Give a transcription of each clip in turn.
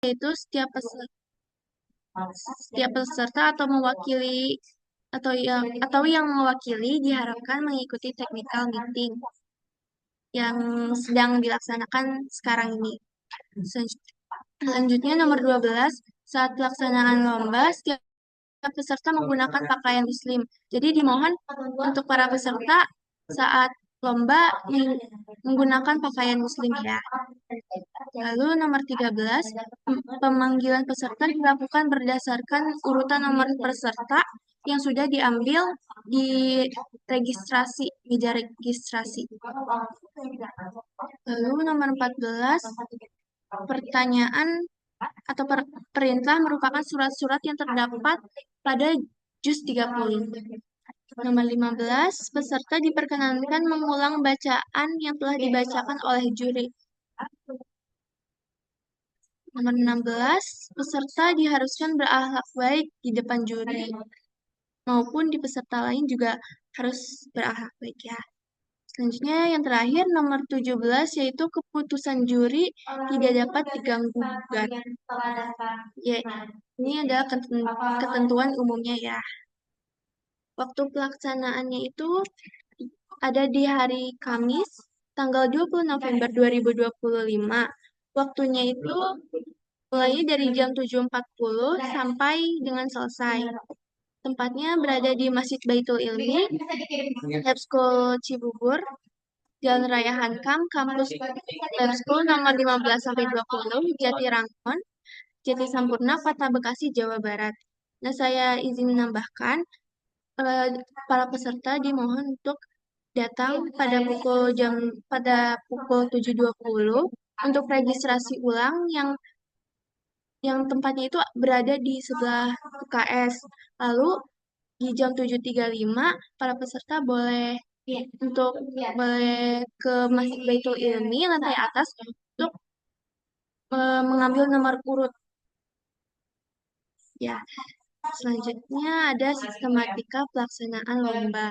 yaitu setiap peserta atau mewakili atau yang mewakili diharapkan mengikuti technical meeting yang sedang dilaksanakan sekarang ini. Selanjutnya nomor 12, saat pelaksanaan lomba, setiap peserta menggunakan pakaian muslim. Jadi dimohon untuk para peserta saat lomba menggunakan pakaian muslim ya. Lalu nomor 13, pemanggilan peserta dilakukan berdasarkan urutan nomor peserta yang sudah diambil di meja registrasi. Lalu nomor 14, pertanyaan atau perintah merupakan surat-surat yang terdapat pada juz 30. Nomor 15, peserta diperkenankan mengulang bacaan yang telah dibacakan oleh juri. Nomor 16, peserta diharuskan berakhlak baik di depan juri maupun di peserta lain juga harus berakhlak baik ya. Selanjutnya yang terakhir nomor 17 yaitu keputusan juri tidak dapat diganggu-gugat. Ya, ini adalah ketentuan umumnya ya. Waktu pelaksanaannya itu ada di hari Kamis tanggal 20 November 2025. Waktunya itu mulai dari jam 7.40 sampai dengan selesai. Tempatnya berada di Masjid Baitul Ilmi, Lab School Cibubur, Jalan Raya Hankam, kampus Lab School nomor 15 sampai 20, Jatirangon, Jati Sampurna, Kota Bekasi, Jawa Barat. Nah, saya izin menambahkan, para peserta dimohon untuk datang pada pukul 7.20 untuk registrasi ulang yang tempatnya itu berada di sebelah UKS. Lalu di jam 7.35 para peserta boleh ke Masjid Baitul Ilmi lantai atas untuk mengambil nomor urut. Ya, selanjutnya ada sistematika pelaksanaan lomba.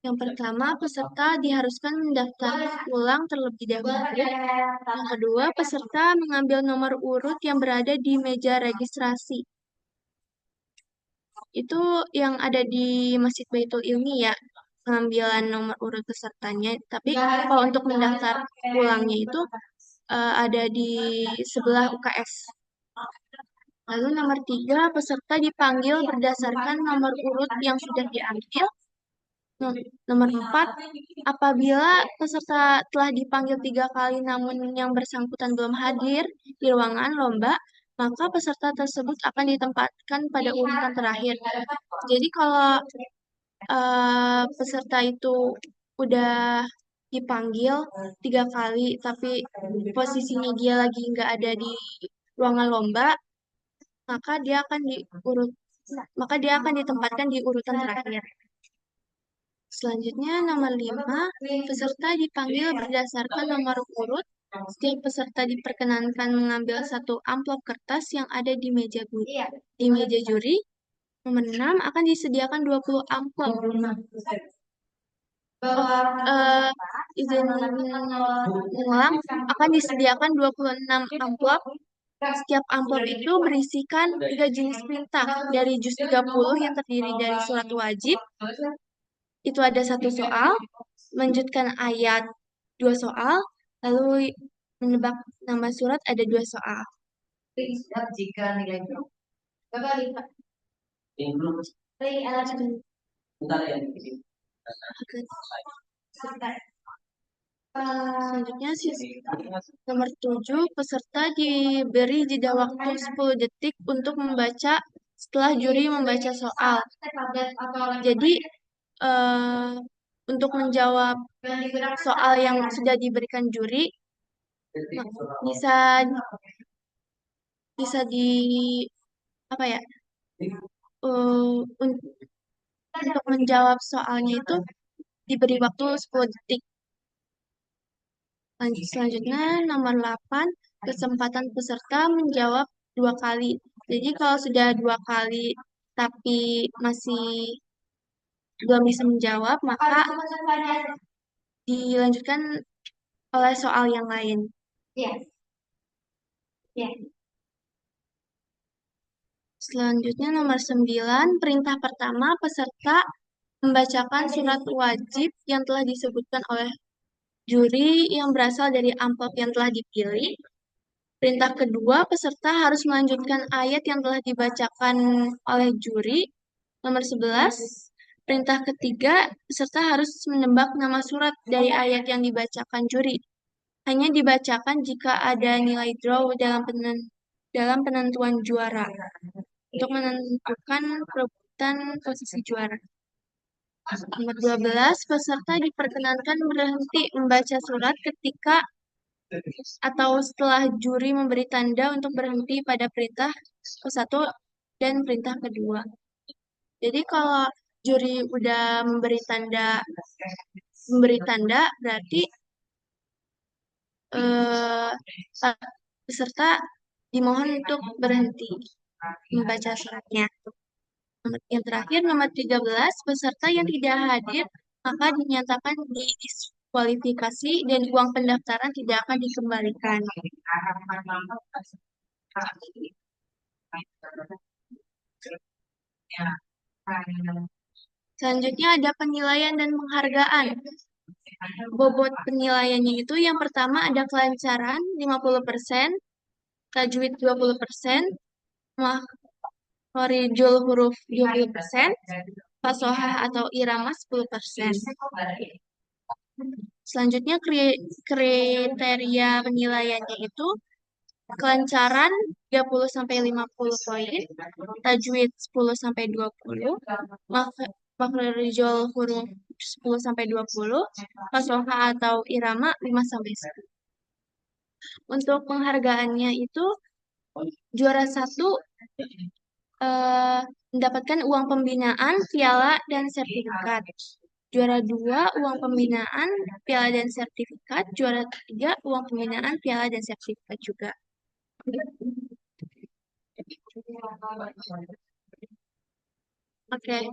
Yang pertama, peserta diharuskan mendaftar ulang terlebih dahulu. Yang kedua, peserta mengambil nomor urut yang berada di meja registrasi. Itu yang ada di Masjid Baitul Ilmi ya, pengambilan nomor urut pesertanya. Tapi kalau untuk mendaftar ulangnya itu ada di sebelah UKS. Lalu nomor 3, peserta dipanggil berdasarkan nomor urut yang sudah diambil. Nomor 4, apabila peserta telah dipanggil 3 kali namun yang bersangkutan belum hadir di ruangan lomba, maka peserta tersebut akan ditempatkan pada urutan terakhir. Jadi kalau peserta itu udah dipanggil 3 kali, tapi posisinya dia lagi nggak ada di ruangan lomba, maka dia akan ditempatkan di urutan terakhir. Selanjutnya nomor 5, peserta dipanggil berdasarkan nomor urut. Setiap peserta diperkenankan mengambil satu amplop kertas yang ada di meja juri. Nomor 6, akan disediakan 20 amplop. Izin mengulang, akan disediakan 26 amplop. Setiap amplop itu berisikan 3 jenis perintah dari juz 30 yang terdiri dari surat wajib, itu ada 1 soal, melanjutkan ayat 2 soal, lalu menebak nama surat ada 2 soal. Jika nilainya selanjutnya nomor 7, peserta diberi jeda waktu 10 detik untuk membaca setelah juri membaca soal. Jadi untuk menjawab soal yang sudah diberikan juri bisa di apa ya untuk menjawab soalnya itu diberi waktu 10 detik. Selanjutnya nomor 8, kesempatan peserta menjawab 2 kali. Jadi kalau sudah 2 kali tapi masih belum bisa menjawab, maka dilanjutkan oleh soal yang lain. Selanjutnya nomor 9, perintah pertama, peserta membacakan surat wajib yang telah disebutkan oleh juri yang berasal dari amplop yang telah dipilih. Perintah kedua, peserta harus melanjutkan ayat yang telah dibacakan oleh juri. Nomor 11, perintah ketiga, peserta harus menebak nama surat dari ayat yang dibacakan juri. Hanya dibacakan jika ada nilai draw dalam penentuan juara untuk menentukan perebutan posisi juara. Nomor 12, peserta diperkenankan berhenti membaca surat ketika atau setelah juri memberi tanda untuk berhenti pada perintah ke-1 dan perintah kedua. Jadi kalau juri udah memberi tanda berarti eh, peserta dimohon untuk berhenti membaca suratnya. Yang terakhir, nomor 13, peserta yang tidak hadir maka dinyatakan didiskualifikasi dan uang pendaftaran tidak akan dikembalikan. Selanjutnya ada penilaian dan penghargaan. Bobot penilaiannya itu yang pertama ada kelancaran 50%, tajwid 20%, makhorijul huruf 20%, fasohah atau irama 10%. Selanjutnya kriteria penilaiannya itu kelancaran 30-50 poin, tajwid 10-20, makhorijul huruf 10-20, fasohah atau irama 5-10. Untuk penghargaannya itu juara 1 mendapatkan uang pembinaan, piala, dan sertifikat. Juara 2 uang pembinaan, piala, dan sertifikat. Juara 3 uang pembinaan, piala, dan sertifikat juga. Oke,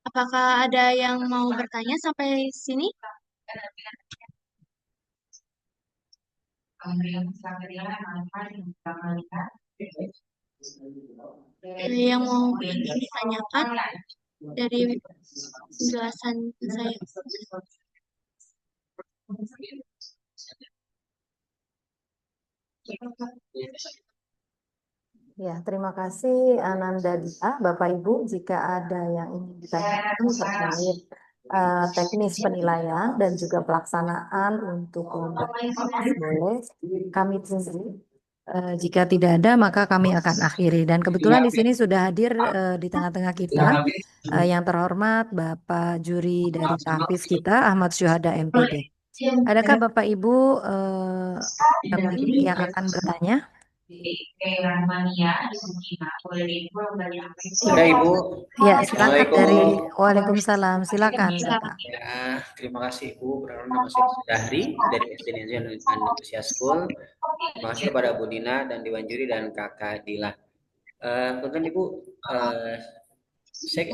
apakah ada yang mau bertanya sampai sini? Ada yang mau ditanyakan dari penjelasan saya? Ya, terima kasih Ananda Dia. Bapak Ibu, jika ada yang ingin ditanyakan terkait teknis penilaian dan juga pelaksanaan untuk lomba boleh kami tunggu. Jika tidak ada, maka kami akan akhiri. Dan kebetulan di sini sudah hadir di tengah-tengah kita yang terhormat Bapak Juri dari Tahfiz kita, Ahmad Syuhada MPD. Adakah Bapak Ibu yang akan bertanya? Ada Ibu. Ya, silakan dari Assalamualaikum. Waalaikumsalam. Silakan, Bapak. Ya, terima kasih Ibu. Perkenalkan nama saya Sudahri dari SD Negeri Indonesia School. Terima kasih kepada Bu Dina dan Dewan Juri dan Kakak Dila. Kemudian Ibu, saya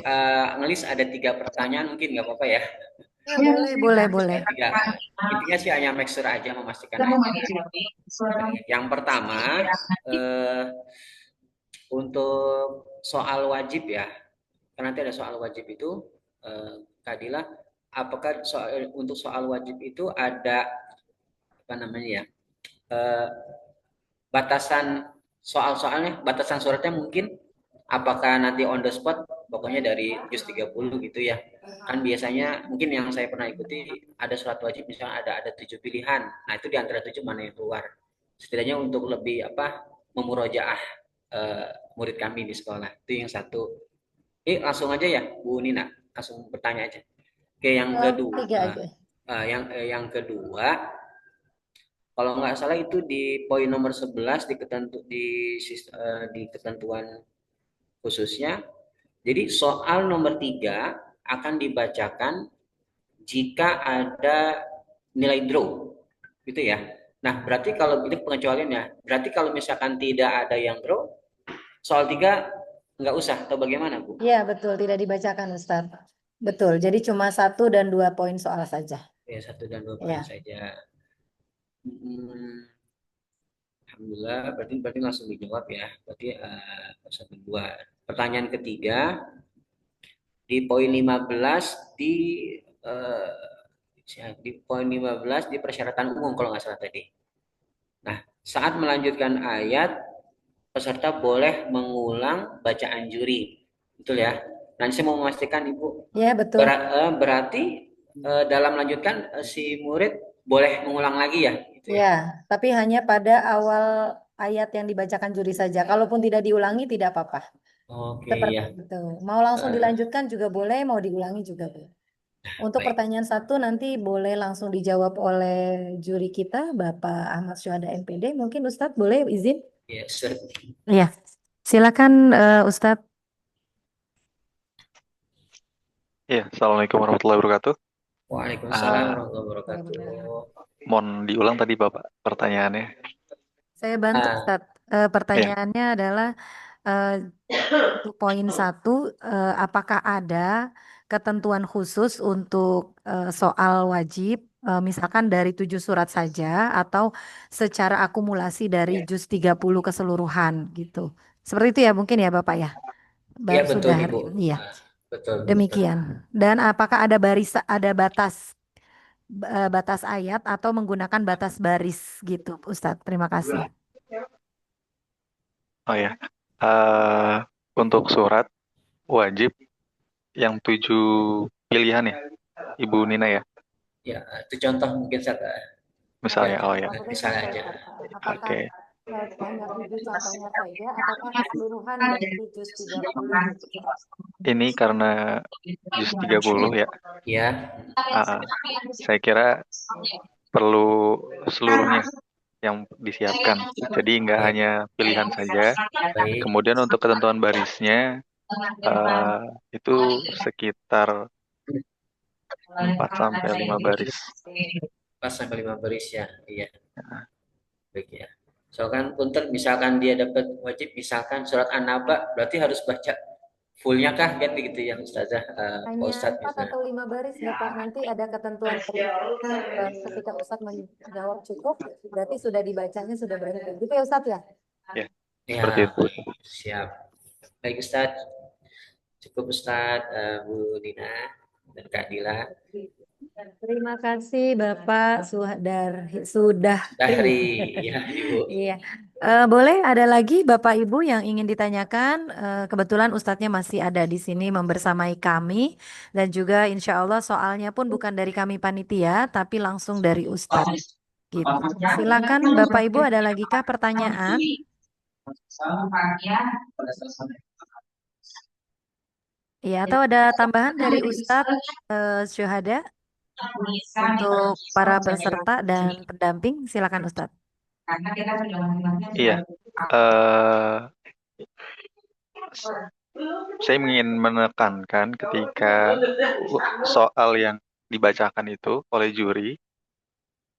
ngelis ada 3 pertanyaan, mungkin nggak apa-apa ya? Boleh. Intinya sih hanya make sure aja, memastikan aja. Yang pertama, untuk soal wajib ya, kan nanti ada soal wajib itu, Kak Dila, apakah untuk soal wajib itu ada apa namanya ya, batasan soal-soalnya, batasan suratnya mungkin, apakah nanti on the spot, pokoknya dari juz 30 gitu ya. Kan biasanya mungkin yang saya pernah ikuti ada surat wajib misalnya ada 7 pilihan. Nah, itu di antara 7 mana yang keluar. Setidaknya untuk lebih memurojaah murid kami di sekolah. Itu yang satu. Langsung aja ya Bu Nina, langsung bertanya aja. Oke, yang kedua. Yang kedua, kalau nggak salah itu di poin nomor 11 di ketentuan khususnya. Jadi soal nomor 3 akan dibacakan jika ada nilai draw, gitu ya. Nah, berarti kalau itu pengecualiannya, berarti kalau misalkan tidak ada yang draw, soal 3 nggak usah atau bagaimana, Bu? Iya, betul, tidak dibacakan, Ustaz. Betul, jadi cuma 1 dan 2 poin soal saja. Ya, 1 dan 2 poin saja. Alhamdulillah, berarti langsung dijawab ya. Berarti satu dua. Pertanyaan ketiga di poin 15 eh, di poin 15 di persyaratan umum kalau nggak salah tadi. Nah, saat melanjutkan ayat, peserta boleh mengulang bacaan juri. Betul ya? Nanti saya mau memastikan Ibu. Ya, betul. Berarti dalam melanjutkan si murid boleh mengulang lagi ya? Gitu ya. Ya, tapi hanya pada awal ayat yang dibacakan juri saja. Kalaupun tidak diulangi, tidak apa-apa. Oke Seperti ya. itu. Mau langsung Eh, dilanjutkan juga boleh, mau diulangi juga boleh. Untuk baik. pertanyaan satu nanti boleh langsung dijawab oleh juri kita, Bapak Ahmad Syuhada MPD. Mungkin Ustadz boleh izin? Ya, sir. Iya, silakan Ustadz. Iya, Assalamualaikum warahmatullahi wabarakatuh. Waalaikumsalam Ah, warahmatullahi wabarakatuh. mohon diulang tadi Bapak pertanyaannya. Saya bantu Ah, Ustadz. Iya, Pertanyaannya adalah eh, untuk poin satu, apakah ada ketentuan khusus untuk soal wajib, misalkan dari 7 surat saja atau secara akumulasi dari juz 30 keseluruhan gitu. Seperti itu ya mungkin ya Bapak ya. ya Baru betul sudah hari Ibu. ini ya. Betul, betul. Demikian. Dan apakah ada batas ayat atau menggunakan batas baris gitu, Ustadz? Terima kasih. oh ya. Eh, untuk surat wajib yang 7 pilihan ya, Ibu Nina ya, Ya, itu contoh mungkin saya biar misalnya. Oh ya, Maksudnya misalnya contoh aja. ya, Pak. Apakah oke. hanya 7 contohnya saja, ataukah keseluruhan dari juz 30 gitu? Ini karena juz 30 ya, Ya, ah, saya kira perlu seluruhnya yang disiapkan. Jadi nggak baik, hanya pilihan saja. baik. Kemudian untuk ketentuan barisnya eh, itu sekitar 4 sampai 5 baris. Pas sampai 5 baris ya. Iya, baik ya. Soalnya punten misalkan dia dapat wajib misalkan surat An-Naba berarti harus baca fullnya kah kan begitu ya Ustazah, Pak Hanya Ustadz 4 misalnya. atau 5 baris, Bapak. Nanti ada ketentuan dari ketika Ustadz menjawab cukup, berarti sudah dibacanya, sudah berhenti. Gitu ya Ustadz ya? Ya, Ya, seperti itu. baik. Siap. Baik Ustadz, cukup Ustadz, Bu Dina dan Kak Dila. Terima kasih Bapak sudah Dahri, ya Ibu. Iya. Boleh ada lagi Bapak Ibu yang ingin ditanyakan? Kebetulan Ustadznya masih ada di sini membersamai kami dan juga insya Allah soalnya pun bukan dari kami panitia tapi langsung dari Ustadz. Gitu. Silakan Bapak Ibu ada lagi kah pertanyaan? Iya, atau ada tambahan dari Ustadz Syuhada untuk para peserta dan pendamping? Silakan Ustadz. Iya. Eh, saya ingin menekankan ketika soal yang dibacakan itu oleh juri,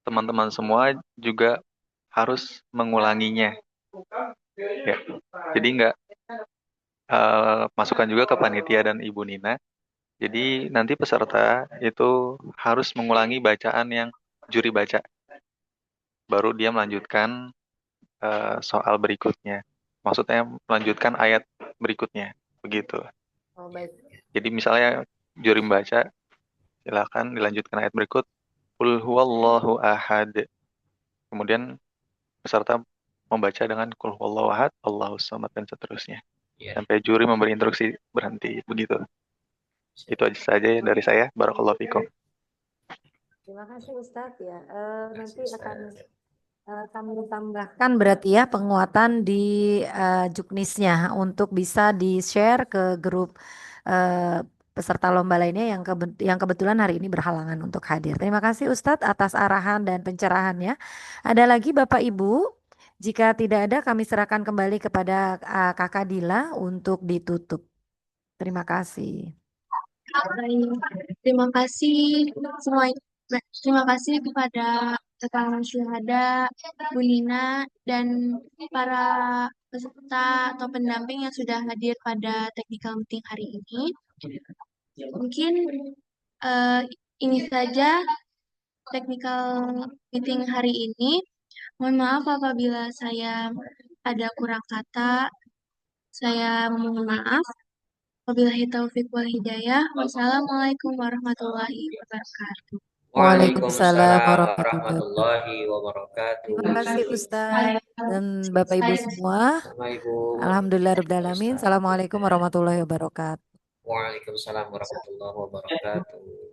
teman-teman semua juga harus mengulanginya. Ya. Jadi nggak masukkan juga ke panitia dan Ibu Nina. Jadi nanti peserta itu harus mengulangi bacaan yang juri baca. Baru dia melanjutkan soal berikutnya. Maksudnya melanjutkan ayat berikutnya. Begitu. Oh, baik. Jadi misalnya juri membaca, silakan dilanjutkan ayat berikut. Qul huwallahu ahad. Kemudian peserta membaca dengan Qul huwallahu ahad, Allahus samad dan seterusnya. Ya, Sampai juri memberi instruksi berhenti. Begitu. Itu aja saja dari saya. Barakallahu fikum. Terima kasih Ustadz ya. Nanti Ustaz. akan kami tambahkan berarti ya penguatan di juknisnya untuk bisa di-share ke grup peserta lomba lainnya yang kebetulan hari ini berhalangan untuk hadir. Terima kasih Ustadz atas arahan dan pencerahannya. Ada lagi Bapak Ibu? Jika tidak ada kami serahkan kembali kepada Kakak Dila untuk ditutup. Terima kasih. Terima kasih semua. Terima kasih kepada rekan syuhada, Bu Nina, dan para peserta atau pendamping yang sudah hadir pada technical meeting hari ini. Mungkin eh, ini saja technical meeting hari ini. Mohon maaf apabila saya ada kurang kata. Saya mohon maaf. Wabillahi taufiq wal hidayah. Wassalamualaikum warahmatullahi wabarakatuh. Waalaikumsalam Waalaikumsalam warahmatullahi wabarakatuh. warahmatullahi wabarakatuh. Terima kasih Ustadz dan Bapak Ibu semua. Sama Ibu. Alhamdulillahirrahmanirrahim. Ustaz. Assalamualaikum warahmatullahi wabarakatuh. Waalaikumsalam warahmatullahi wabarakatuh.